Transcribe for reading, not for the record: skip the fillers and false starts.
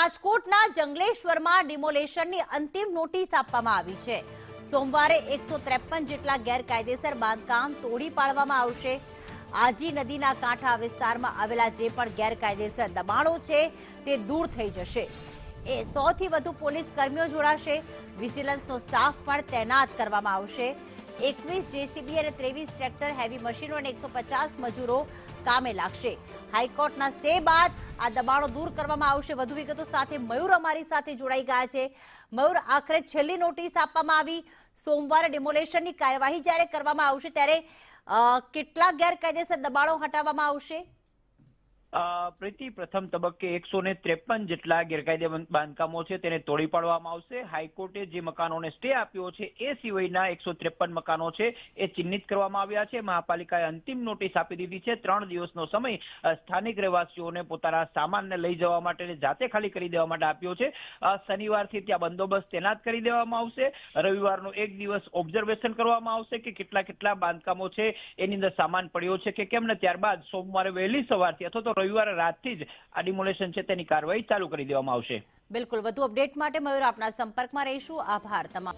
રાજકોટના જંગલેશ્વરમાં ડિમોલેશનની અંતિમ નોટિસ આપવામાં આવી છે। સોમવારે 153 જેટલા ગેરકાયદેસર બાંધકામ તોડી પાડવામાં આવશે। આજી નદીના કાંઠા વિસ્તારમાં આવેલા જે પણ ગેરકાયદેસર દબાણો છે તે દૂર થઈ જશે। 100 થી વધુ પોલીસ કર્મીઓ જોડાશે। વિજિલન્સનો સ્ટાફ પણ તૈનાત કરવામાં આવશે। 21 જેસીબી અને 23 ટ્રેક્ટર, હેવી મશીનો અને 150 મજૂરો કામે લાગશે। હાઈકોર્ટના સ્ટે બાદ આ દબાણો દૂર કરવામાં આવશે। વધુ વિગતો સાથે મયુર અમારી સાથે જોડાઈ ગયા છે। મયુર, આખરે છેલ્લી નોટિસ આપવામાં આવી। સોમવારે ડિમોલેશનની કાર્યવાહી જ્યારે કરવામાં આવશે ત્યારે કેટલા ગેરકાયદેસર દબાણો હટાવવામાં આવશે? પ્રીતિ, પ્રથમ તબક્કે 153 જેટલા ગેરકાયદે બાંધકામો છે તેને તોડી પાડવામાં આવશે। હાઈકોર્ટે જે મકાનોને સ્ટે આપ્યો છે એ સિવાયના 153 મકાનો છે એ ચિહ્નિત કરવામાં આવ્યા છે। મહાપાલિકાએ અંતિમ નોટિસ આપી દીધી છે। 3 દિવસનો સમય સ્થાનિક રહેવાસીઓને પોતાના સામાનને લઈ જવા માટે જાતે ખાલી કરી દેવા માટે આપ્યો છે। શનિવારથી ત્યાં બંદોબસ્ત તૈનાત કરી દેવામાં આવશે। રવિવારનો એક દિવસ ઓબ્ઝર્વેશન કરવામાં આવશે કે કેટલા બાંધકામો છે એની અંદર સામાન પડ્યો છે કે કેમ, ને ત્યારબાદ સોમવારે વહેલી સવારથી અથવા તો રવિવારે રાતથી જ આ ડિમોલેશન છે તેની કાર્યવાહી ચાલુ કરી દેવામાં આવશે। બિલકુલ, વધુ અપડેટ માટે મયુર આપના સંપર્કમાં રહીશું। આભાર તમામ।